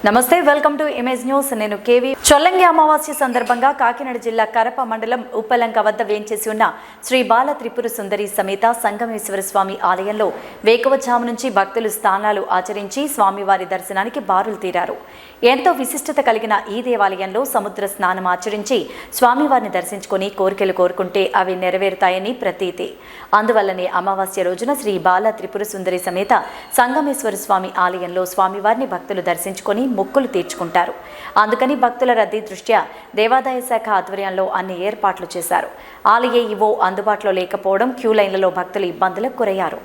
నమస్తే, welcome to image news. నేను KV. Chollangi అమావాస్య సందర్భంగా కాకినాడ జిల్లా కరప మండలం ఉప్పలంక వద్ద వేంచేసి ఉన్న శ్రీ బాల త్రిపుర సుందరి సమేత సంగమేశ్వర స్వామి ఆలయంలో వేకువజాము నుంచి భక్తులు స్నానాలు ఆచరించి స్వామివారి దర్శనానికి బారులు తీరారు. ఎంతో విశిష్టత కలిగిన ఈ దేవాలయంలో సముద్ర స్నానం ఆచరించి స్వామివారిని దర్శించుకుని కోరికలు కోరుకుంటే అవి నెరవేరుతాయని ప్రతీతి. అందువల్లనే అమావాస్య రోజున శ్రీ బాల త్రిపుర సుందరి సమేత సంగమేశ్వర స్వామి ఆలయంలో స్వామివారిని భక్తులు దర్శించుకొని మొక్కులు తీర్చుకుంటారు. అందుకని భక్తుల రద్దీ దృష్ట్యా దేవాదాయ శాఖ ఆధ్వర్యంలో అన్ని ఏర్పాట్లు చేశారు. ఆలయ ఈవో అందుబాటులో లేకపోవడం క్యూ లైన్లలో భక్తులు ఇబ్బందులకు గురయ్యారు.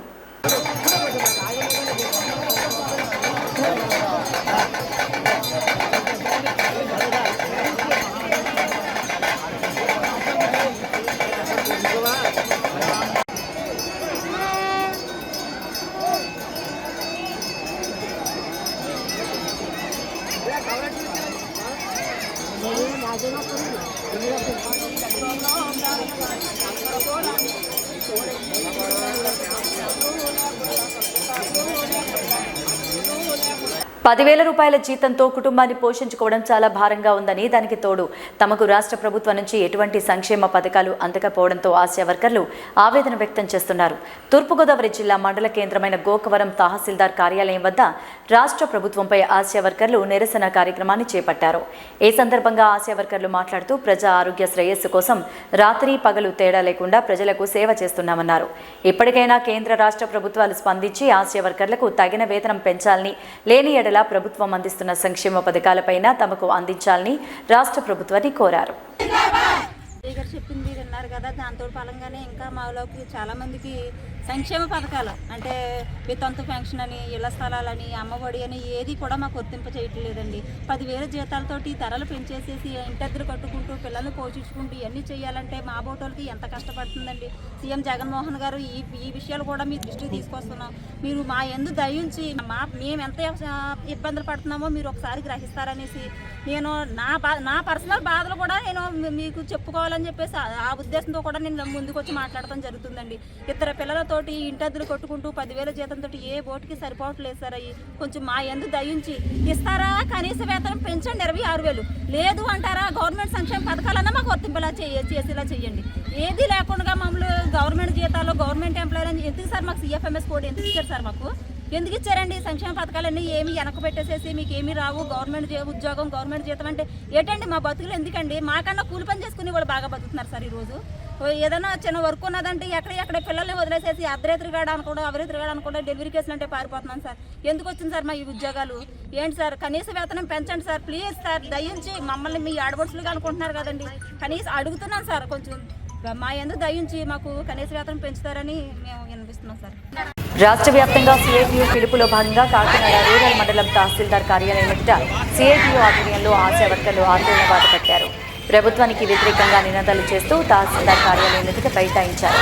₹10,000 జీతంతో కుటుంబాన్ని పోషించుకోవడం చాలా భారంగా ఉందని, దానికి తోడు తమకు రాష్ట్ర ప్రభుత్వం నుంచి ఎటువంటి సంక్షేమ పథకాలు అందకపోవడంతో ఆశా వర్కర్లు ఆవేదన వ్యక్తం చేస్తున్నారు. తూర్పుగోదావరి జిల్లా మండల కేంద్రమైన గోకవరం తహసీల్దార్ కార్యాలయం వద్ద రాష్ట్ర ప్రభుత్వంపై ఆశా వర్కర్లు నిరసన కార్యక్రమాన్ని చేపట్టారు. ఈ సందర్భంగా ఆశా వర్కర్లు మాట్లాడుతూ ప్రజా ఆరోగ్య శ్రేయస్సు కోసం రాత్రి పగలు తేడా లేకుండా ప్రజలకు సేవ చేస్తున్నామన్నారు. ఇప్పటికైనా కేంద్ర రాష్ట్ర ప్రభుత్వాలు స్పందించి ఆశా వర్కర్లకు తగిన వేతనం పెంచాలని, లేని ఎడల ప్రభుత్వం అందిస్తున్న సంక్షేమ పథకాలపైన తమకు అందించాలని రాష్ట్ర ప్రభుత్వాన్ని కోరారు. చెప్పింది విన్నారు కదా, దాంతో ఫలంగానే ఇంకా మాలోకి చాలా మందికి సంక్షేమ పథకాలు అంటే వితంతు పెన్షన్ అని, ఇళ్ల స్థలాలని, అమ్మఒడి అని ఏది కూడా మాకు వర్తింప చేయట్లేదండి. 10,000 జీతాలతోటి ధరలు పెంచేసేసి ఇంటద్దరు కట్టుకుంటూ పిల్లల్ని పోషించుకుంటూ ఇవన్నీ చేయాలంటే మా బోటోళ్ళకి ఎంత కష్టపడుతుందండి. సీఎం జగన్మోహన్ గారు ఈ విషయాలు కూడా మీ దృష్టికి తీసుకొస్తున్నాం. మీరు మా యందు దయించి మేము ఎంత ఇబ్బందులు పడుతున్నామో మీరు ఒకసారి గ్రహిస్తారనేసి నేను నా పర్సనల్ బాధలు కూడా నేను మీకు చెప్పుకోవాలని చెప్పేసి ఆ ఉద్దేశంతో కూడా నేను ముందుకు వచ్చి మాట్లాడటం జరుగుతుందండి. ఇద్దరు పిల్లలతోటి ఇంటద్దులు కొట్టుకుంటూ 10,000 జీతంతో ఏ బోటుకి సరిపోవట్లేదు సార్. అయ్యి కొంచెం మా యందు దయించి ఇస్తారా? కనీస వేతనం పెంచండి 26,000. లేదు అంటారా గవర్నమెంట్ సంక్షేమ పథకాలన్నా మాకు వర్తింపేలా చేసేలా చేయండి. ఏది లేకుండా మమ్మల్ని గవర్నమెంట్ జీతాలు, గవర్నమెంట్ ఎంప్లాయీ అని ఎందుకు సార్ మాకు CFMS కోడ్ ఎందుకు ఇచ్చారు సార్? మాకు ఎందుకు ఇచ్చారండి? సంక్షేమ పథకాలన్నీ ఏమి వెనక పెట్టేసేసి మీకు ఏమీ రావు, గవర్నమెంట్ ఉద్యోగం, గవర్నమెంట్ జీతం అంటే ఏంటండి? మా బతుకులు ఎందుకండి? మాకన్నా కూలి పని చేసుకుని వాళ్ళు బాగా బతుకుతున్నారు సార్. ఈరోజు ఏదైనా చిన్న వర్క్ ఉన్నదంటే ఎక్కడ పిల్లల్ని వదిలేసేసి అర్ధరేత్రిగాడ అనుకోవడం, అవరేత్రిగాడ అనుకోవడం, డెలివరీ కేసులు అంటే పారిపోతున్నాను సార్. ఎందుకు వచ్చింది సార్ మా ఈ ఉద్యోగాలు? ఏంటి సార్? కనీస వేతనం పెంచండి సార్ ప్లీజ్ సార్. దయించి మమ్మల్ని మీ ఆడబడుచులుగా అనుకుంటున్నారు కదండి, కనీసం అడుగుతున్నాను సార్. కొంచెం మా ఎందుకు దయించి మాకు కనీస వేతనం పెంచుతారని మేము వినిపిస్తున్నాం సార్. రాష్ట్ర వ్యాప్తంగా సిఐటియు పిలుపులో భాగంగా కాకినాడ రూరల్ మండలం తహసీల్దార్ కార్యాలయం ఎదుట సిఐటియు ఆధ్వర్యంలో ఆశా వర్కర్లు ఆందోళన బాట పెట్టారు. ప్రభుత్వానికి వ్యతిరేకంగా నినాదాలు చేస్తూ తహసీల్దార్ కార్యాలయం ఎదుట బైఠాయించారు.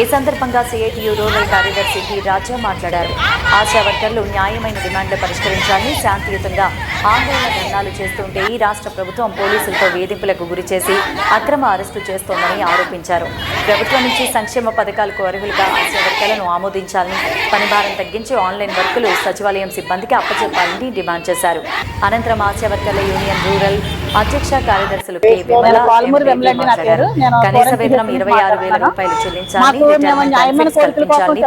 ఈ సందర్భంగా సిఐటియు రూరల్ కార్యదర్శి టి రాజా మాట్లాడారు. ఆశా వర్కర్లు న్యాయమైన డిమాండ్లు పరిష్కరించాలని శాంతియుతంగా ఆందోళన ధర్నాలు చేస్తుంటే ఈ రాష్ట్ర ప్రభుత్వం పోలీసులతో వేధింపులకు గురిచేసి అక్రమ అరెస్టు చేస్తోందని ఆరోపించారు. ప్రభుత్వం నుంచి సంక్షేమ పథకాలకు అర్హులుగా ఆశా వర్కర్లను ఆమోదించాలని, పనిభారం తగ్గించి ఆన్లైన్ వర్కులు సచివాలయం సిబ్బందికి అప్పచెప్పాలని డిమాండ్ చేశారు. అనంతరం ఆశా వర్కర్ల యూనియన్ రూరల్ అధ్యక్ష కార్యదర్శులు కనీస వేతనం ₹26,000 చెల్లించాలని,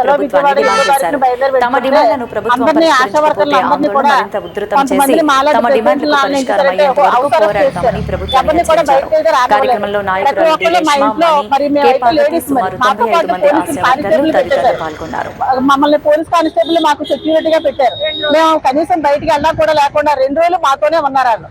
ప్రభుత్వాన్ని డిమాండ్ చేశారు. తమ డిమాండ్లను ప్రభుత్వం పరిష్కరించకపోతే ఆందోళన మరింత ఉధృతం చేసి తమ డిమాండ్లకు పరిష్కారం అయ్యేంత వరకు పోరాడతామని ప్రభుత్వాన్ని హెచ్చరించారు. కార్యక్రమంలో నాయకురాలు సుమారు 95 మంది ఆశా వర్కర్లు తదితరులు పాల్గొన్నారు. మమ్మల్ని పోలీస్ కానిస్టేబుల్ మాకు సెక్యూరిటీగా పెట్టారు. మేము కనీసం బయటికి వెళ్ళా కూడా లేకుండా 2 రోజులు మాతోనే ఉన్నారు.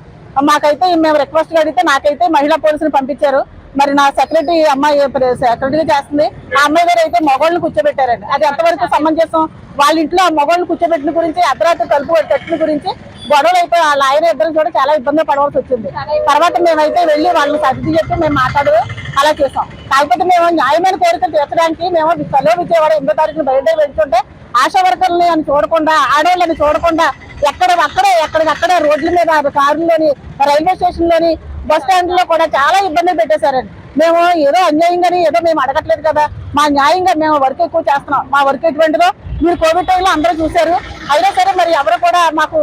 మాకైతే మేము రిక్వెస్ట్ అడిగితే నాకైతే మహిళా పోలీసులు పంపించారు. మరి నా సెక్రటరీ అమ్మాయి సెక్రటరీగా చేస్తుంది, ఆ అమ్మాయి గారు అయితే మగవాళ్ళని కూర్చోబెట్టారండి. అది ఎంతవరకు సమంజసం? వాళ్ళ ఇంట్లో మగవాళ్ళని కూర్చోబెట్టిన గురించి, అర్ధరాత్రి తలుపు కట్టిన గురించి గొడవలు అయిపోయి వాళ్ళ ఆయన ఇద్దరు కూడా చాలా ఇబ్బందులు పడవలసి వచ్చింది. తర్వాత మేమైతే వెళ్ళి వాళ్ళని సర్ది చెప్పి మేము మాట్లాడు అలా చేసాం. కాకపోతే మేము న్యాయమైన కోరికలు తీర్చడానికి మేము సెలవు విజయవాడ 8వ తారీఖున బయట వెళ్తుంటే ఆశా వర్కర్లని అని చూడకుండా, ఆడవాళ్ళని చూడకుండా ఎక్కడికక్కడే రోడ్ల మీద, కారుల్లోని, రైల్వే స్టేషన్ లోని, బస్ స్టాండ్ లో కూడా చాలా ఇబ్బందులు పెట్టేశారండి. మేము ఏదో అన్యాయంగాని ఏదో మేము అడగట్లేదు కదా, మా న్యాయంగా మేము వర్క్ ఎక్కువ చేస్తున్నాం. మా వర్క్ ఎటువంటిదో మీరు కోవిడ్ టైంలో అందరూ చూశారు. అయినా సరే మరి ఎవరు కూడా మాకు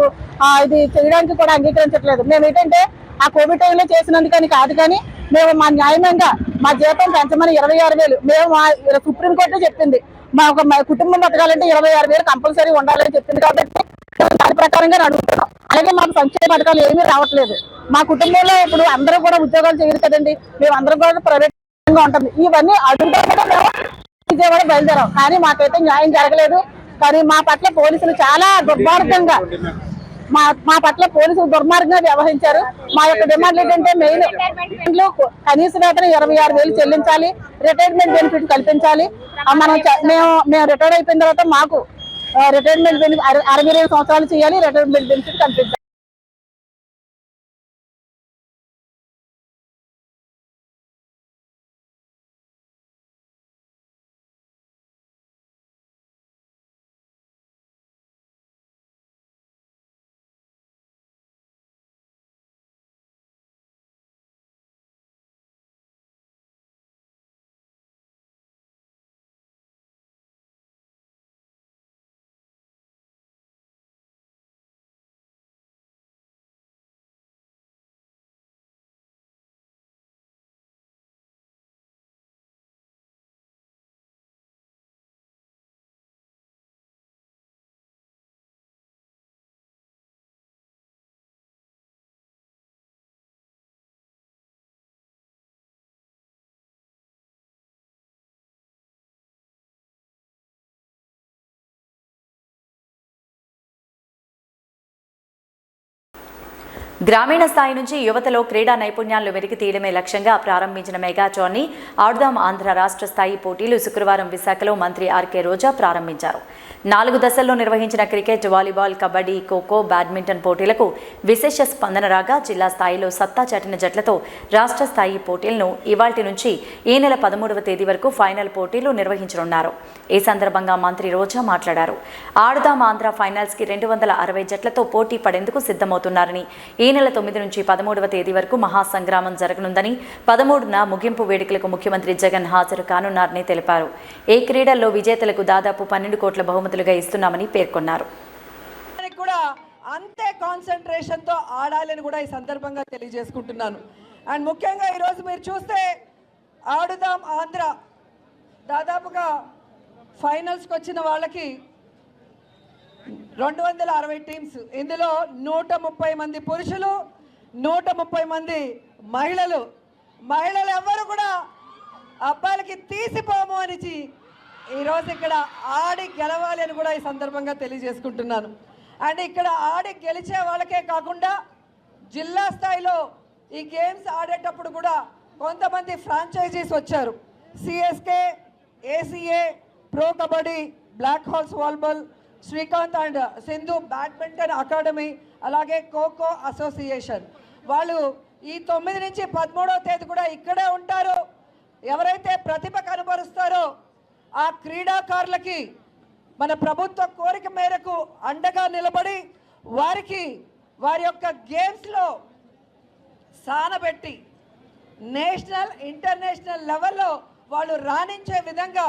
ఇది చేయడానికి కూడా అంగీకరించట్లేదు. మేము ఏంటంటే ఆ కోవిడ్ టైంలో చేసినందుకని కాదు, కానీ మేము మా న్యాయంగా మా జీతం పెంచమని 26,000 మేము సుప్రీంకోర్టు చెప్పింది. మా కుటుంబం బతకాలంటే 26,000 కంపల్సరీ ఉండాలని చెప్పింది. కాబట్టి దాని ప్రకారంగా అడుగుతున్నాం. అలాగే మాకు సంక్షేమ పథకాలు ఏమీ రావట్లేదు. మా కుటుంబంలో ఇప్పుడు అందరూ కూడా ఉద్యోగాలు చేయరు కదండి, మేము అందరం కూడా ప్రైవేట్ గా ఉంటుంది. ఇవన్నీ అడుగుతా కూడా మేము విజయవాడ బయలుదేరాం, కానీ మాకైతే న్యాయం జరగలేదు. కానీ మా పట్ల పోలీసులు చాలా దుర్మార్గంగా మా పట్ల పోలీసులు దుర్మార్గంగా వ్యవహరించారు. మా యొక్క డిమాండ్లు ఏంటంటే మెయిన్ కనీస వేతనం 26,000 చెల్లించాలి, రిటైర్మెంట్ బెనిఫిట్ కల్పించాలి. మేము రిటైర్ అయిపోయిన తర్వాత మాకు రిటైర్మెంట్ బెనిఫిట్ 62 సంవత్సరాలు చేయాలి, రిటైర్మెంట్ బెనిఫిట్ కల్పించాలి. గ్రామీణ స్థాయి నుంచి యువతలో క్రీడా నైపుణ్యాలను వెలికి తీయడమే లక్ష్యంగా ప్రారంభించిన మెగాచాన్ని ఆడుదాం ఆంధ్ర రాష్ట్ర స్థాయి పోటీలు శుక్రవారం విశాఖలో మంత్రి ఆర్కే రోజా ప్రారంభించారు. 4 దశల్లో నిర్వహించిన cricket, volleyball, kabaddi, kho kho, badminton పోటీలకు విశేష స్పందన రాగా జిల్లా స్థాయిలో సత్తా చాటిన జట్లతో రాష్ట్ర స్థాయి పోటీలను ఇవాల్టి నుంచి ఈ నెల 13వ తేదీ వరకు ఫైనల్ పోటీలు నిర్వహించనున్నారు. ఈ సందర్భంగా మంత్రి రోజా మాట్లాడారు. ఆడుదాం ఆంధ్ర ఫైనల్స్ కి 260 జట్లతో పోటీ పడేందుకు సిద్ధమవుతున్నారని, ఈ నెల 9 నుంచి 13వ తేదీ వరకు మహాసంగ్రామం జరగనుందని, 13న ముగింపు వేడుకలకు ముఖ్యమంత్రి జగన్ హాజరు కానున్నారని తెలిపారు. ఈ క్రీడల్లో విజేతలకు దాదాపు 12 కోట్ల బహుమతులుగా ఇస్తున్నామని పేర్కొన్నారు. కూడా అంతే కాన్సంట్రేషన్ తో ఆడాలని కూడా ఈ సందర్భంగా తెలియజేసుకుంటున్నాను. అండ్ ముఖ్యంగా ఈరోజు మీరు చూస్తే ఆడుదాం ఆంధ్ర దాదాపుగా ఫైనల్స్కి వచ్చిన వాళ్ళకి 260 టీమ్స్, ఇందులో 130 మంది పురుషులు, 130 మంది మహిళలు. మహిళలు ఎవ్వరు కూడా అబ్బాయిలకి తీసిపోము అని ఈరోజు ఇక్కడ ఆడి గెలవాలి అని కూడా ఈ సందర్భంగా తెలియజేసుకుంటున్నాను. అండ్ ఇక్కడ ఆడి గెలిచే వాళ్ళకే కాకుండా జిల్లా స్థాయిలో ఈ గేమ్స్ ఆడేటప్పుడు కూడా కొంతమంది ఫ్రాంచైజీస్ వచ్చారు. CSK, ACA, pro kabaddi, Black Hawks volleyball, Srikanth and Sindhu badminton academy, అలాగే ఖోఖో అసోసియేషన్ వాళ్ళు ఈ 9 నుంచి 13వ తేదీ కూడా ఇక్కడే ఉంటారు. ఎవరైతే ప్రతిభ కనబరుస్తారో ఆ క్రీడాకారులకి మన ప్రభుత్వ కోరిక మేరకు అండగా నిలబడి వారికి వారి యొక్క గేమ్స్లో సానబెట్టి నేషనల్, ఇంటర్నేషనల్ లెవెల్లో వాళ్ళు రాణించే విధంగా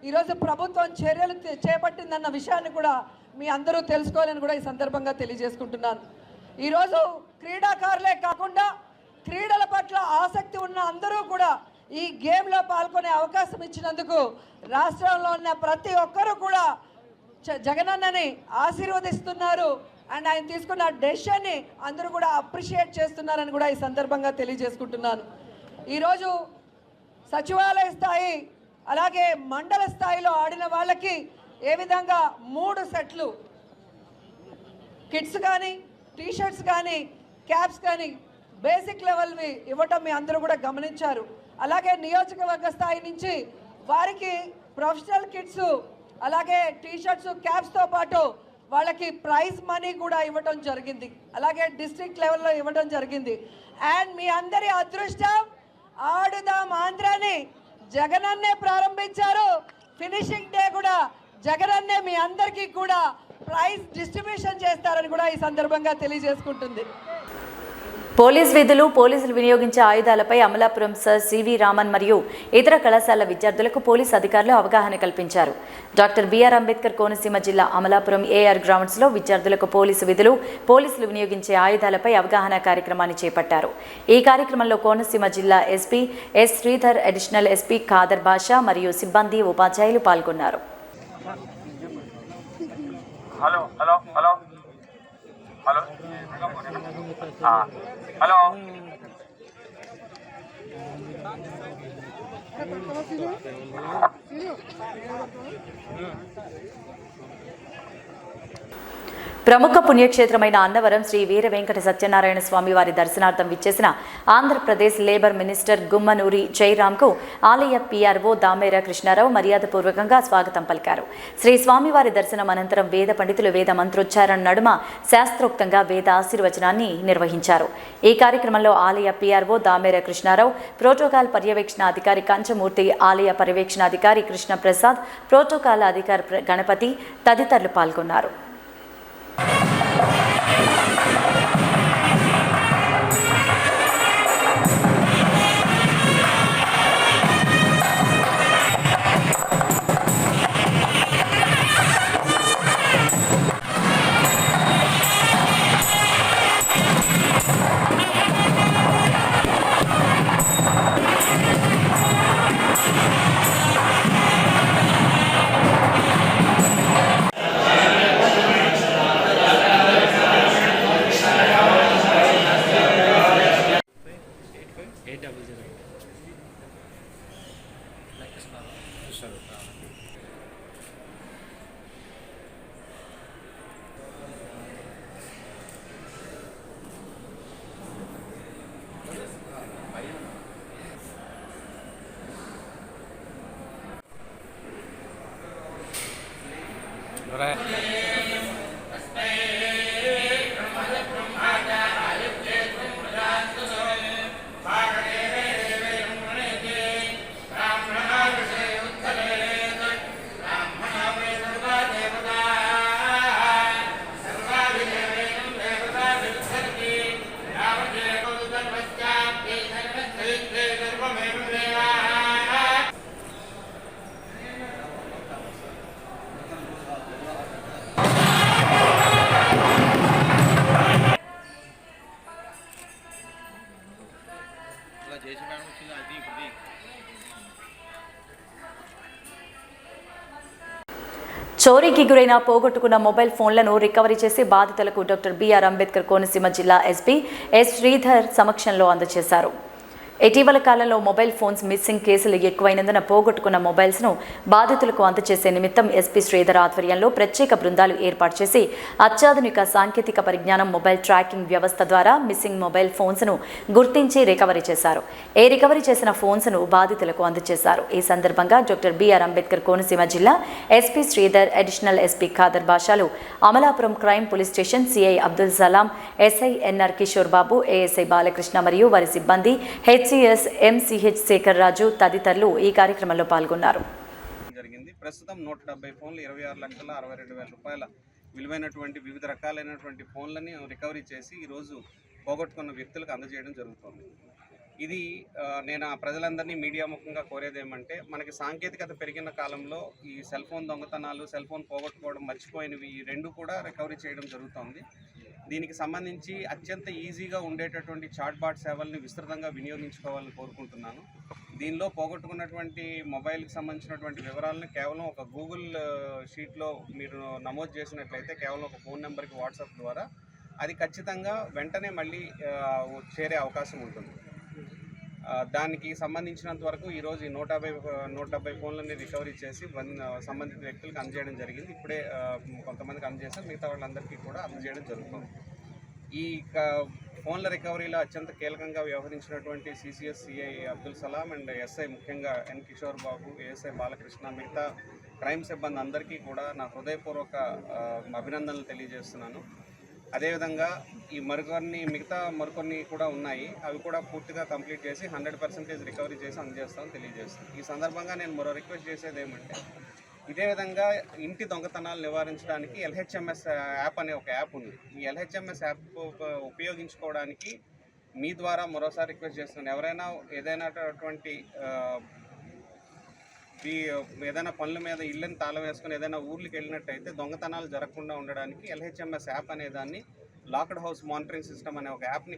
ఈరోజు ప్రభుత్వం చర్యలు చేపట్టిందన్న విషయాన్ని కూడా మీ అందరూ తెలుసుకోవాలని కూడా ఈ సందర్భంగా తెలియజేసుకుంటున్నాను. ఈరోజు క్రీడాకారులే కాకుండా క్రీడల పట్ల ఆసక్తి ఉన్న అందరూ కూడా ఈ గేమ్లో పాల్గొనే అవకాశం ఇచ్చినందుకు రాష్ట్రంలో ఉన్న ప్రతి ఒక్కరూ కూడా జగనన్నని ఆశీర్వదిస్తున్నారు. అండ్ ఆయన తీసుకున్న డెసిషన్ని అందరూ కూడా అప్రిషియేట్ చేస్తున్నారని కూడా ఈ సందర్భంగా తెలియజేసుకుంటున్నాను. ఈరోజు సచివాలయ స్థాయి అలాగే మండల స్థాయిలో ఆడిన వాళ్ళకి ఏ విధంగా 3 సెట్లు కిట్స్ కానీ, టీషర్ట్స్ కానీ, క్యాప్స్ కానీ బేసిక్ లెవెల్వి ఇవ్వటం మీ అందరూ కూడా గమనించారు. అలాగే నియోజకవర్గ స్థాయి నుంచి వారికి ప్రొఫెషనల్ కిట్స్, అలాగే టీషర్ట్స్, క్యాప్స్తో పాటు వాళ్ళకి ప్రైజ్ మనీ కూడా ఇవ్వటం జరిగింది. అలాగే డిస్ట్రిక్ట్ లెవెల్లో ఇవ్వడం జరిగింది. అండ్ మీ అందరి అదృష్టం, ఆడుదాం ఆంధ్రాని జగనన్నే ప్రారంభించారు. ఫినిషింగ్ డే కూడా జగనన్నే మీ అందరికీ కూడా ప్రైజ్ డిస్ట్రిబ్యూషన్ చేస్తారని కూడా ఈ సందర్భంగా తెలియజేసుకుంటుంది. పోలీస్ విధులు, పోలీసులు వినియోగించే ఆయుధాలపై అమలాపురం సర్ సివి రామన్ మరియు ఇతర కళాశాల విద్యార్థులకు పోలీస్ అధికారులు అవగాహన కల్పించారు. డాక్టర్ బిఆర్ అంబేద్కర్ కోనసీమ జిల్లా అమలాపురం ఏఆర్ గ్రౌండ్స్లో విద్యార్థులకు పోలీసు విధులు, పోలీసులు వినియోగించే ఆయుధాలపై అవగాహన కార్యక్రమాన్ని చేపట్టారు. ఈ కార్యక్రమంలో కోనసీమ జిల్లా SP S Sridhar, additional SP Khader Basha మరియు సిబ్బంది, ఉపాధ్యాయులు పాల్గొన్నారు. హలో ప్రముఖ పుణ్యక్షేత్రమైన అన్నవరం శ్రీ వీర వెంకట సత్యనారాయణ స్వామి వారి దర్శనార్థం విచ్చేసిన ఆంధ్రప్రదేశ్ లేబర్ మినిస్టర్ గుమ్మనూరి జయరాంకు ఆలయ పీఆర్ఓ దామేర కృష్ణారావు మర్యాదపూర్వకంగా స్వాగతం పలికారు. శ్రీ స్వామివారి దర్శనం అనంతరం వేద పండితులు వేద మంత్రోచ్చారణ నడుమ శాస్త్రోక్తంగా వేద ఆశీర్వచనాన్ని నిర్వహించారు. ఈ కార్యక్రమంలో ఆలయ పీఆర్ఓ దామేర కృష్ణారావు, ప్రోటోకాల్ పర్యవేక్షణ అధికారి కంచమూర్తి, ఆలయ పర్యవేక్షణ అధికారి కృష్ణప్రసాద్, ప్రోటోకాల్ అధికారి గణపతి తదితరులు పాల్గొన్నారు. చోరీకి గురైన పోగొట్టుకున్న మొబైల్ ఫోన్లను రికవరీ చేసి బాధితులకు డాక్టర్ బిఆర్ అంబేద్కర్ కోనసీమ జిల్లా ఎస్పీ ఎస్ శ్రీధర్ సమక్షంలో అందజేశారు. ఇటీవల కాలంలో మొబైల్ ఫోన్స్ మిస్సింగ్ కేసులు ఎక్కువైనందున పోగొట్టుకున్న మొబైల్స్ను బాధితులకు అందజేసే నిమిత్తం ఎస్పీ శ్రీధర్ ఆధ్వర్యంలో ప్రత్యేక బృందాలు ఏర్పాటు చేసి అత్యాధునిక సాంకేతిక పరిజ్ఞానం మొబైల్ ట్రాకింగ్ వ్యవస్థ ద్వారా మిస్సింగ్ మొబైల్ ఫోన్స్ను గుర్తించి రికవరీ చేశారు. రికవరీ చేసిన ఫోన్స్ను బాధితులకు అందజేశారు. ఈ సందర్భంగా డాక్టర్ బిఆర్ అంబేద్కర్ కోనసీమ జిల్లా SP Sridhar, additional SP Khader బాషాలు, Amalapuram crime police station CI Abdul Salam, SI NR Kishore Babu, ASI Balakrishna మరియు వారి సిబ్బంది, హెచ్సిఎస్ ఎంసీహెచ్ శేఖర్ రాజు తదితరులు ఈ కార్యక్రమంలో పాల్గొన్నారు. ప్రస్తుతం 170 ఫోన్లు 26,62,000 రూపాయల విలువైనటువంటి వివిధ రకాలైనటువంటి ఫోన్లని రికవరీ చేసి ఈరోజు పోగొట్టుకున్న వ్యక్తులకు అందజేయడం జరుగుతుంది. ఇది నేను ప్రజలందరినీ మీడియా ముఖంగా కోరేది ఏమంటే, మనకి సాంకేతికత పెరిగిన కాలంలో ఈ సెల్ ఫోన్ దొంగతనాలు, సెల్ ఫోన్ పోగొట్టుకోవడం, మర్చిపోయినవి ఈ రెండు కూడా రికవరీ చేయడం జరుగుతుంది. దీనికి సంబంధించి అత్యంత ఈజీగా ఉండేటటువంటి చాట్బాట్ సేవల్ని విస్తృతంగా వినియోగించుకోవాలని కోరుకుంటున్నాను. దీనిలో పోగొట్టుకున్నటువంటి మొబైల్కి సంబంధించినటువంటి వివరాలను కేవలం ఒక గూగుల్ షీట్లో మీరు నమోదు చేసినట్లయితే కేవలం ఒక ఫోన్ నెంబర్కి వాట్సాప్ ద్వారా అది ఖచ్చితంగా వెంటనే మళ్ళీ చేరే అవకాశం ఉంటుంది. దానికి సంబంధించినంత వరకు ఈరోజు 170 ఫోన్లని రికవరీ చేసి సంబంధిత వ్యక్తులకు అందజేయడం జరిగింది. ఇప్పుడే కొంతమందికి అందజేసాం, మిగతా వాళ్ళందరికీ కూడా అందజేయడం జరుగుతుంది. ఈ ఫోన్ల రికవరీలో అత్యంత కీలకంగా వ్యవహరించినటువంటి CCS CI Abdul Salam and SI ముఖ్యంగా ఎన్ కిషోర్ బాబు, ఏఎస్ఐ బాలకృష్ణ, మిగతా క్రైమ్ సిబ్బంది అందరికీ కూడా నా హృదయపూర్వక అభినందనలు తెలియజేస్తున్నాను. అదేవిధంగా ఈ మరికొన్ని కూడా ఉన్నాయి, అవి కూడా పూర్తిగా కంప్లీట్ చేసి 100% రికవరీ చేసి అందజేస్తామని తెలియజేస్తాను. ఈ సందర్భంగా నేను మరో రిక్వెస్ట్ చేసేది ఏమంటే, ఇదే విధంగా ఇంటి దొంగతనాలు నివారించడానికి LHMS యాప్ అనే ఒక యాప్ ఉంది. ఈ LHMS యాప్ ఉపయోగించుకోవడానికి మీ ద్వారా మరోసారి రిక్వెస్ట్ చేస్తున్నాను, ఎవరైనా ఏదైనా పనుల మీద ఇళ్ళని తాళం వేసుకొని ఏదైనా ఊర్లకు వెళ్ళినట్టయితే దొంగతనాలు జరగకుండా ఉండడానికి LHMS యాప్ అనే దాన్ని, లాక్డ్ హౌస్ మానిటరింగ్ సిస్టమ్ అనే ఒక యాప్ని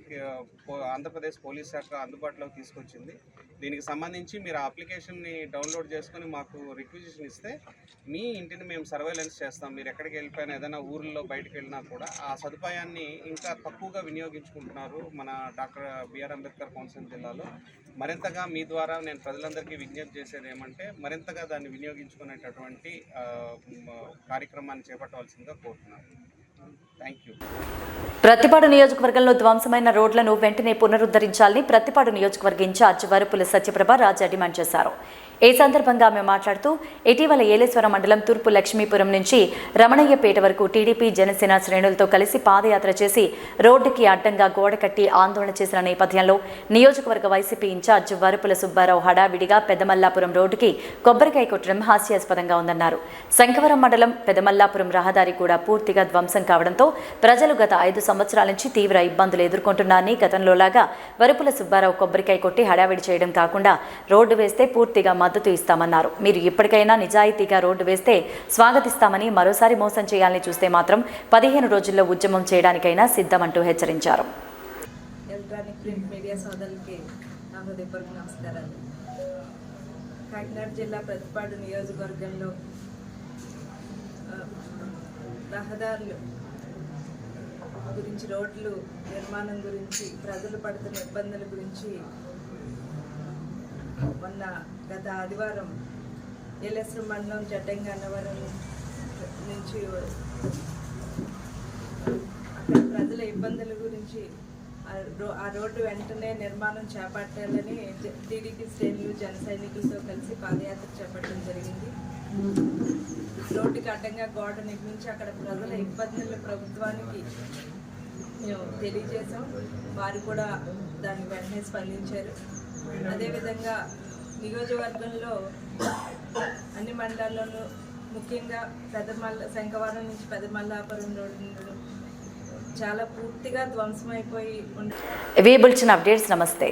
ఆంధ్రప్రదేశ్ పోలీస్ శాఖ అందుబాటులోకి తీసుకొచ్చింది. దీనికి సంబంధించి మీరు ఆ అప్లికేషన్ని డౌన్లోడ్ చేసుకొని మాకు రిక్వెజిషన్ ఇస్తే మీ ఇంటిని మేము సర్వేలెన్స్ చేస్తాం. మీరు ఎక్కడికి వెళ్ళిపోయినా ఏదైనా ఊర్లో బయటకు వెళ్ళినా కూడా ఆ సదుపాయాన్ని ఇంకా తక్కువగా వినియోగించుకుంటున్నారు మన డాక్టర్ బిఆర్ అంబేద్కర్ కోనసీమ జిల్లాలో. మరింతగా మీ ద్వారా నేను ప్రజలందరికీ విజ్ఞప్తి చేసేది ఏమంటే మరింతగా దాన్ని వినియోగించుకునేటటువంటి కార్యక్రమాన్ని చేపట్టవలసిందిగా కోరుతున్నాను. Thank you. ప్రతిపాడు నియోజకవర్గంలో ధ్వంసమైన రోడ్లను వెంటనే పునరుద్ధరించాలని ప్రతిపాడు నియోజకవర్గ ఇన్ఛార్జ్ వరుపుల సత్యప్రభ రాజా డిమాండ్ చేశారు. ఈ సందర్భంగా ఆమె మాట్లాడుతూ ఇటీవల ఏలేశ్వరం మండలం తూర్పు లక్ష్మీపురం నుంచి రమణయ్యపేట వరకు టీడీపీ జనసేన శ్రేణులతో కలిసి పాదయాత్ర చేసి రోడ్డుకి అడ్డంగా గోడ కట్టి ఆందోళన చేసిన నేపథ్యంలో నియోజకవర్గ వైసీపీ ఇన్ఛార్జ్ వరుపుల సుబ్బారావు హడావిడిగా పెదమల్లాపురం రోడ్డుకి కొబ్బరికాయ కొట్టడం హాస్యాస్పదంగా ఉందన్నారు. శంఖవరం మండలం పెదమల్లాపురం రహదారి కూడా పూర్తిగా ధ్వంసం కావడంతో ప్రజలు గత 5 సంవత్సరాల నుంచి తీవ్ర ఇబ్బందులు ఎదుర్కొంటున్నారని, గతంలోలాగా వరుపుల సుబ్బారావు కొబ్బరికాయ కొట్టి హడావిడి చేయడం కాకుండా రోడ్డు వేస్తే పూర్తిగా మద్దతు ఇస్తామన్నారు. మీరు ఇప్పటికైనా నిజాయితీగా రోడ్డు వేస్తే స్వాగతిస్తామని, మరోసారి మోసం చేయాలని చూస్తే మాత్రం 15 రోజుల్లో ఉద్యమం చేయడానికైనా సిద్ధమంటూ హెచ్చరించారు. ఎలక్ట్రానిక్ ప్రింట్ మీడియా సోదరులకి నా హృదయపూర్వక నమస్కారాలు. కాకినాడ జిల్లా ప్రతిపాడు నియోజకవర్గంలో రహదారులు గురించి, రోడ్లు నిర్మాణం గురించి, ప్రజలు పడుతున్న ఇబ్బందుల గురించి మొన్న గత ఆదివారం ఏలేశ్వరం మండలం జడ్డంగి అన్నవరం నుంచి అక్కడ ప్రజల ఇబ్బందుల గురించి ఆ రోడ్డు వెంటనే నిర్మాణం చేపట్టాలని టీడీపీ శ్రేణులు జన సైనికులతో కలిసి పాదయాత్ర చేపట్టడం జరిగింది. రోడ్డుకి అడ్డంగా గోడ నిర్మించి అక్కడ ప్రజల ఇబ్బందులు ప్రభుత్వానికి మేము తెలియజేశాం. వారు కూడా దాన్ని వెంటనే స్పందించారు. అదేవిధంగా నియోజకవర్గంలో అన్ని మండలాల్లోనూ ముఖ్యంగా శంఖవరం నుంచి పెదమల్లాపురం రోడ్డు చాలా పూర్తిగా ధ్వంసమైపోయి ఇవి బులెటిన్ అప్డేట్స్. నమస్తే.